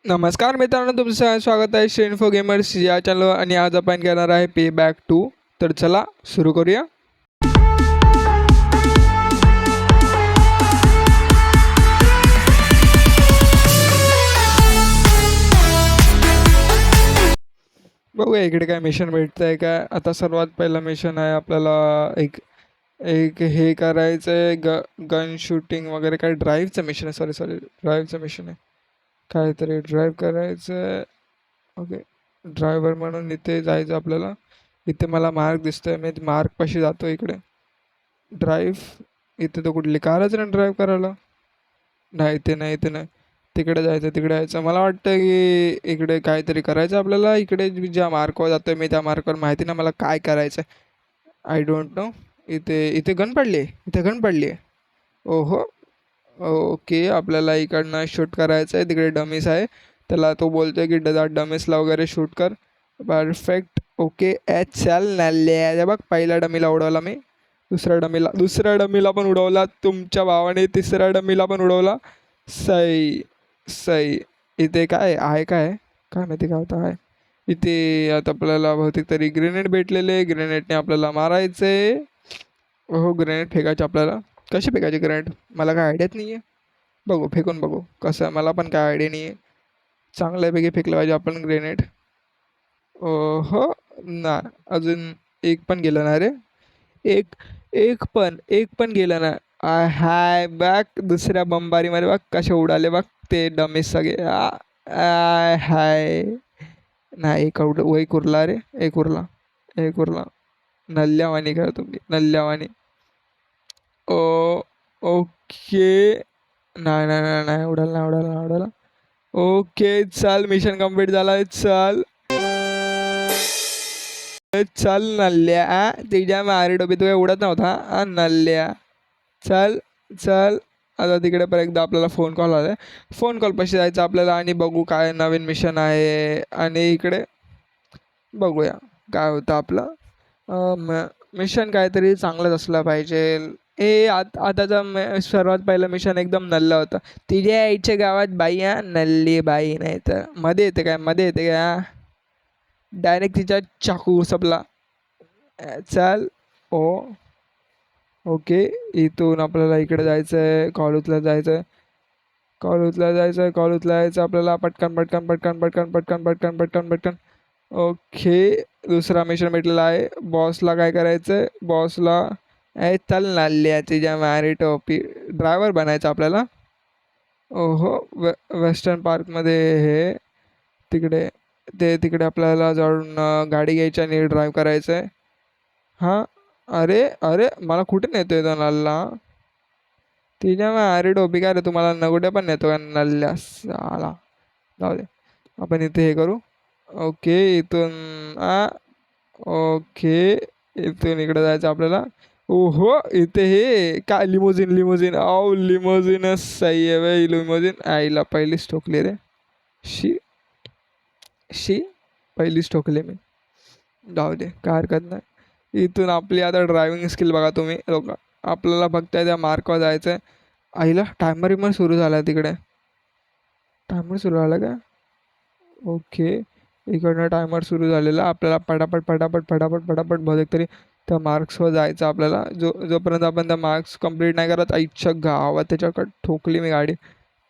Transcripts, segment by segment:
नमस्कार मित्रांनो, तुमचं स्वागत आहे श्री गेमर्स या चॅनल आणि आज आपण घेणार आहे पे बॅक 2. तर चला सुरू करूया. बघूया इकडे काय मिशन भेटतं आहे का. आता सर्वात पहिला मिशन आहे आपल्याला एक एक हे करायचं आहे गन शूटिंग वगैरे काय ड्राईव्हचं मिशन आहे. सॉरी ड्राईव्हचं मिशन आहे. काहीतरी ड्राईव्ह करायचं आहे. ओके, ड्रायव्हर म्हणून इथे जायचं आपल्याला. इथे मला मार्क दिसतोय, मी मार्क पाशी जातो. इकडे ड्राईव्ह इथे तर कुठली कारच नाही ड्राईव्ह करायला. नाही इथे नाही, इथे नाही. तिकडे जायचं मला वाटतं की इकडे काहीतरी करायचं आपल्याला. इकडे ज्या मार्कवर जातोय मी त्या मार्कवर माहिती ना मला काय करायचं आहे. I don't know. इथे इथे गन पडली आहे, इथे गन पडली आहे. ओहो. ओके, आपल्याला इकडनं शूट करायचं आहे. तिकडे डमीस आहे, त्याला तो बोलतोय की डमीसला वगैरे शूट कर. परफेक्ट. ओके चल नाल्या बघ, पहिल्या डमीला उडवला मी. दुसऱ्या डमीला पण उडवला तुमच्या भावाने. तिसऱ्या डमीला पण उडवला. सई सई. इथे काय आहे, काय माहिती काय होतं आहे इथे. आता आपल्याला बहुतेक तरी ग्रेनेड भेटलेले. ग्रेनेडने आपल्याला मारायचे. हो, ग्रेनेड फेकायचे आपल्याला. कसे फेकायचे ग्रेनेड मला काय आयडियाच नाही आहे. बघू फेकून बघू कसं आहे, मला पण काय आयडिया नाही आहे. चांगल्यापैकी फेकलं पाहिजे आपण ग्रेनेड. हो ना, अजून एक पण गेलं ना रे. एक एक पण गेलं ना. हाय बॅक दुसऱ्या बंबारीमध्ये बघ कसे उडाले बघ ते डमीस सगळे. आय हाय. नाही एक उरला रे. एक उरला. नल्ल्यावानी करा तुम्ही, नल्ल्यावानी. ओ ओके. नाही उडाला. ओके चल, मिशन कंप्लीट झाला. चल चल नल्ल्या, तिच्या मारी डोबी तुला उडत नव्हता नल्ल्या. चल चल. आता तिकडे परत एकदा आपल्याला फोन कॉल आला आहे. फोन कॉल पाशी जायचं आपल्याला आणि बघू काय नवीन मिशन आहे. आणि इकडे बघूया काय होतं आपलं. मिशन काहीतरी चांगलंच असलं पाहिजे. आताचा सर्वात पहिलं मिशन एकदम नल्लं होतं. तिच्या आईच्या गावात बाई नल्ली बाई. नाही तर मध्ये येते काय डायरेक्ट तिच्या चाकू सपला. चल. ओ ओके. इथून आपल्याला इकडे जायचं आहे, कॉल उचला जायचं आपल्याला. पटकन. ओके, दुसरा मिशन भेटलेला आहे. बॉसला काय करायचं आहे, बॉसला चल नाल्या तिच्या मारी टोपी. ड्रायव्हर बनायचं आपल्याला. ओहो, वेस्टर्न पार्कमध्ये हे तिकडे आपल्याला जाऊन गाडी घ्यायची आणि ड्राईव्ह करायचं आहे. हां. अरे अरे, मला कुठे नेतो आहे तो नल्ला. तिच्या मग अरे डोबी काय रे, तुम्हाला नगुड्या पण नेतो का नल्ल्या साला. जाऊ दे, आपण इथे हे करू. ओके इथून ओके इथून इकडे जायचं आपल्याला. ओहो, इथे हे काय लिमोजिन लिमोजिनच सही आहे बाई. लिमोजिन आईला पहिलीच ठोकली रे. शी शी, पहिलीच ठोकली मी. जाऊ दे, काय हरकत नाही. इथून आपली आता ड्रायव्हिंग स्किल बघा तुम्ही लोक. आपल्याला फक्त त्या मार्कवर जायचं आहे. आईला टायमर सुरू झाला आहे तिकडे. टायमर सुरू झाला का. ओके, इकडनं टायमर सुरू झालेला. आपल्याला पटापट बहुतेक तरी त्या मार्क्सवर जायचं आपल्याला. जोपर्यंत आपण त्या मार्क्स कंप्लीट नाही करत, आईच्या गावात त्याच्याकडे ठोकली मी गाडी.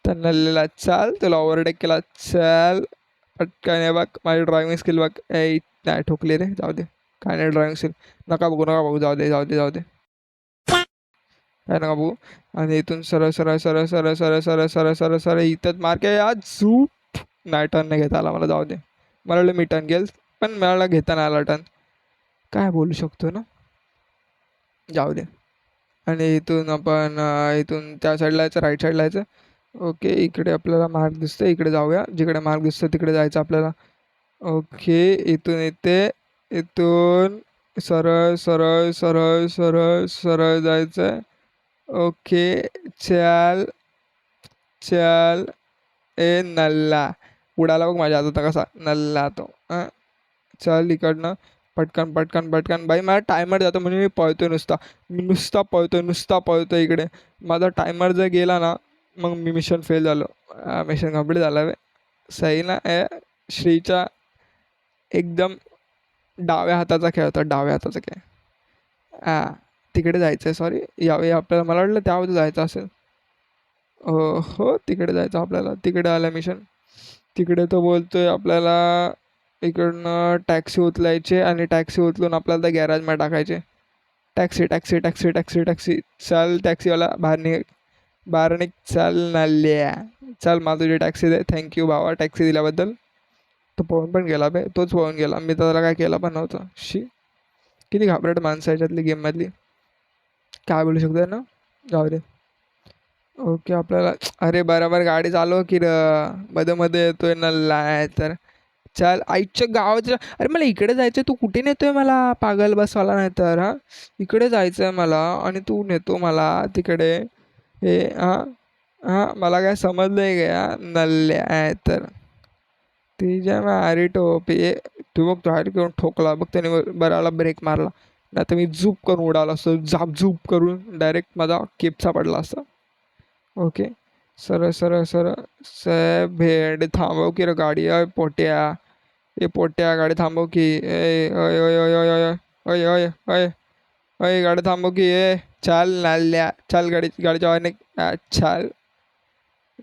तर नल्लेला चाल, तुला ओव्हरटेक केला. चाल पटकन. हे बघ माझी ड्रायव्हिंग स्किल बघ. नाही ठोकली रे, जाऊ दे. काय नाही ड्रायव्हिंग स्किल. नका बघू, जाऊ दे. काय नका बघू. आणि इथून सरळ इथंच मार्क आहे आज. नाही टर्न नाही घेता आला मला, जाऊ दे. मला वाटलं मी टर्न घेईल, पण मला घेता नाही आला टर्न. काय बोलू शकतो ना, जाऊ दे. आणि इथून आपण इथून त्या साईडला यायचं, राईट साईडला यायचं. ओके, इकडे आपल्याला मार्क दिसतं, इकडे जाऊया. जिकडे मार्क दिसतं तिकडे जायचं आपल्याला. ओके, इथून सरळ जायचं आहे. ओके चल चल. नल्ला उडाला बघ माझ्या हातात कसा नल्ला तो. चल इकडनं पटकन बाई. माझा टायमर जातो म्हणजे मी पळतोय नुसता पळतोय इकडे. माझा टायमर जर गेला ना, मग मी मिशन फेल झालो. मिशन कंप्लीट झाला सही ना श्रीच्या एकदम डाव्या हाताचा खेळ होता, डाव्या हाताचा खेळ. हां, तिकडे जायचं आहे. सॉरी, यावेळी आपल्याला मला वाटलं त्या बाजूला जायचं असेल. हो, तिकडे जायचं आपल्याला. तिकडे आलं मिशन. तिकडे तो बोलतोय आपल्याला इकडनं टॅक्सी उचलायची आणि टॅक्सी उचलून आपल्याला त्या गॅरेजमध्ये टाकायचे. Taxi taxi taxi taxi taxi, चल टॅक्सीवाला बाहेर निघ, बाहेर निघ, चल नाल्या, चल मला तुझी टॅक्सी दे. थँक्यू भावा टॅक्सी दिल्याबद्दल. तो पळून पण गेला बे, तोच पळून गेला. मी तर त्याला काय केलं पण नव्हतं. शी, किती घाबरट माणसं याच्यातली गेममधली. काय बोलू शकतो ना, जाऊ दे. ओके आपल्याला, अरे बरोबर गाडी चालव की र, मध्ये मध्ये येतोय नल्ला आहे तर. चल आईच्या गावाच्या, अरे मला इकडे जायचं, तू कुठे नेतोय मला पागल बसवाला, नाही तर हां. इकडे जायचं आहे मला आणि तू नेतो मला तिकडे. हे हां, हां मला काय समजलं आहे का नल्ल्या आहे तर. तिच्या मारी टोपी तू बघ, तो हायर करून ठोकला बघ त्याने, बरं आला ब्रेक मारला. नाही तर मी झूप करून उडाला असतो, झाप झूप करून डायरेक्ट माझा केपचा पडला असता. ओके, सरळ सरळ सरळ भेंड थांबव की रे गाडी. अय पोट्या, ए पोट्या गाडी थांबव की. ए अय अय अय अय अय अय अय अय अय गाडी थांबव की. ए चाल नाल्या, चाल गाडीच्या वाने चाल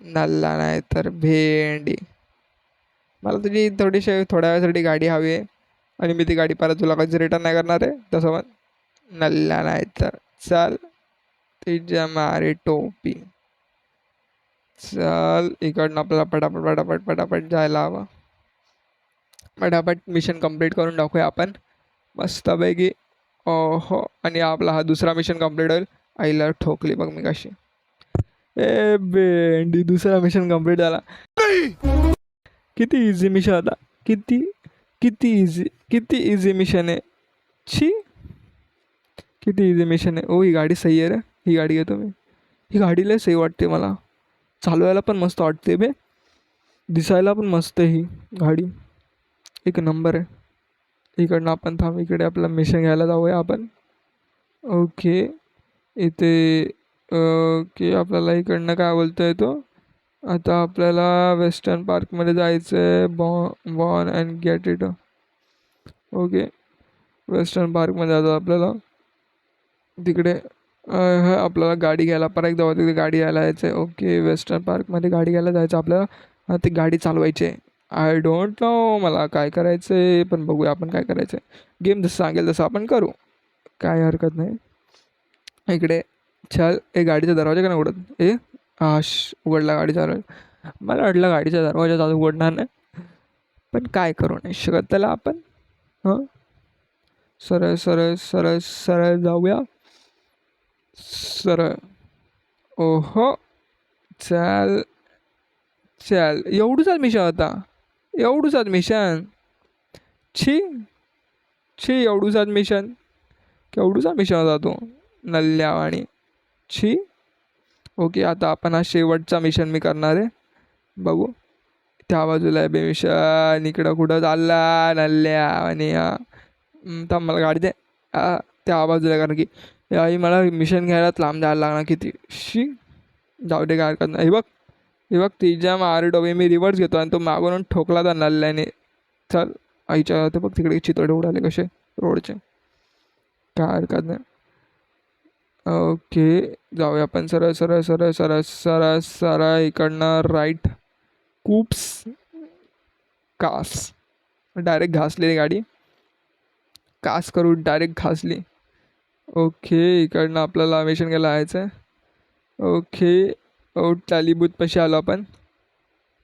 नल्ला, नाही तर भेंडी. मला तुझी थोडीशी थोड्या वेळासाठी गाडी हवी आहे आणि मी ती गाडी परत तुला कधी रिटर्न नाही करणार आहे तसं पण. नल्ला नाही तर चाल, तुझ्या मारी टोपी. चल इकडनं आपल्याला पटापट पटापट पटापट जायला हवं. पटापट मिशन कंप्लीट करून टाकूया आपण मस्तपैकी. ओहो, आणि आपला हा दुसरा मिशन कंप्लीट होईल. आईला ठोकली बघ मी कशी. ए बेंडी, दुसरा मिशन कंप्लीट झाला. किती इझी मिशन होता, किती किती इझी, किती इझी मिशन आहे. छी, किती इझी मिशन आहे. ओ ही गाडी सही आहे रे, ही गाडी घेतो मी. ही गाडी लय सही वाटते मला, चालवायला पण मस्त वाटते बे, दिसायला पण मस्त आहे ही गाडी, एक नंबर आहे. इकडनं आपण थांब, इकडे आपला मिशन घ्यायला जाऊया आपण. ओके, इथे ओके आपल्याला इकडनं काय बोलतो आहे तो, आता आपल्याला वेस्टर्न पार्कमध्ये जायचं आहे. Born and get it. Okay, western पार्कमध्ये जातो आपल्याला. तिकडे आपल्याला गाडी घ्यायला परत एकदा तिकडे गाडी घ्यायला जायचं आहे. ओके, वेस्टर्न पार्कमध्ये गाडी घ्यायला जायचं आपल्याला. ती गाडी चालवायची आहे. आय डोंट नो मला काय करायचं आहे, पण बघूया आपण काय करायचं आहे. गेम जसं सांगेल तसं आपण करू, काय हरकत नाही. इकडे चल, ए गाडीचा दरवाजा का नाही उघडत. आश उघडला गाडीचा दरवाजा. मला वाटलं गाडीचा दरवाजा जाऊ उघडणार नाही, पण काय करू नाही शकत त्याला आपण. हां, सरळ सरळ सरळ सरळ जाऊया, सरळ. ओहो, चल चल, एवढूचाच मिशन होता, एवढूचाच मिशन. छी छी, एवढूचाच मिशन, केवढूचा मिशन होता तो नल्ल्या आणि. छी. ओके, आता आपण हा शेवटचा मिशन मी करणार आहे, बघू. त्या बाजूला आहे बे मिशन, इकडं कुठं चालला नल्ल्या आणि थांब मला गाडी दे. त्या बाजूला, कारण की आई मला मिशन घ्यायलाच लांब जायला लागणार किती. शी, जाऊ दे काय हरकत नाही. हे बघ तिच्या मारी डोबे मी रिव्हर्स घेतो आणि तो मागून ठोकला तर नल्ल्याने. चल आईच्या, ते बघ तिकडे चितोडे उडाले कसे रोडचे, काय हरकत नाही. ओके, जाऊया आपण सरळ सरळ सरळ सरळ सरळ सरळ इकडनं राईट. कूप्स कास, डायरेक्ट घासलेली गाडी, कास करून डायरेक्ट घासली. ओके, इकडनं आपल्याला मिशन घ्यायला जायचं आहे. ओके, टॅलीबूथपाशी आलो आपण.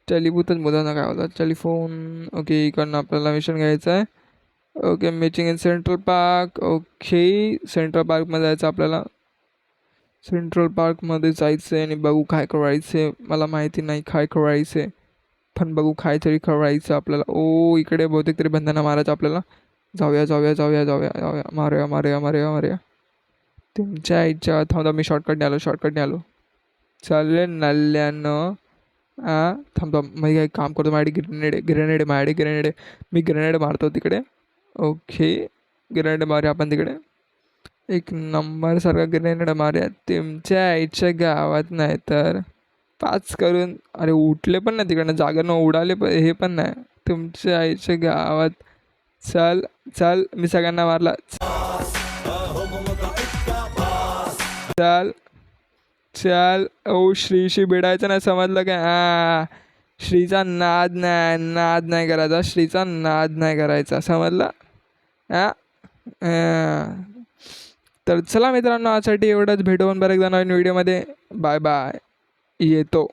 टॅलीबूथच मुलांना काय होतात, टेलिफोन. ओके, इकडनं आपल्याला मिशन घ्यायचं आहे. Okay, meeting in central park. Okay, central पार्कमध्ये जायचं आपल्याला. सेंट्रल पार्कमध्ये जायचं आहे आणि बघू काय करायचं आहे. मला माहिती नाही काय करायचं आहे, पण बघू काहीतरी करायचं आपल्याला. ओ इकडे बहुतेक तरी बंधना मारायचं आपल्याला. जाऊया जाऊया जाऊया जाऊया जाऊया, मारूया मारूया मारूया मारूया. तुमच्या इच्छा, थांबा मी शॉर्टकटने आलो, शॉर्टकटने आलो. चालेल नल्ल्यानं. थांबा मग एक काम करतो, माझ्याकडे ग्रेनेड ग्रेनेड माझ्याकडे ग्रेनेड, मी ग्रेनेड मारतो तिकडे. ओके, ग्रेनेड मारूया आपण तिकडे, एक नंबर सारखा ग्रेनेड मारूया तुमच्या आईच्या गावात, नाही तर पाच करून अरे उठले पण नाही तिकडनं जागेनं उडाले पण हे पण नाही तुमच्या आईच्या गावात. चल चल मी सगळ्यांना मारला. चल चल ओ श्रीशी भिडायचं नाही समजलं काय श्रीचा नाद नाही करायचा श्रीचा नाद नाही करायचा समजला हा. तर चला मित्रांनो आजसाठी एवढंच भेटून बरेच नवीन व्हिडिओमध्ये बाय बाय येतो.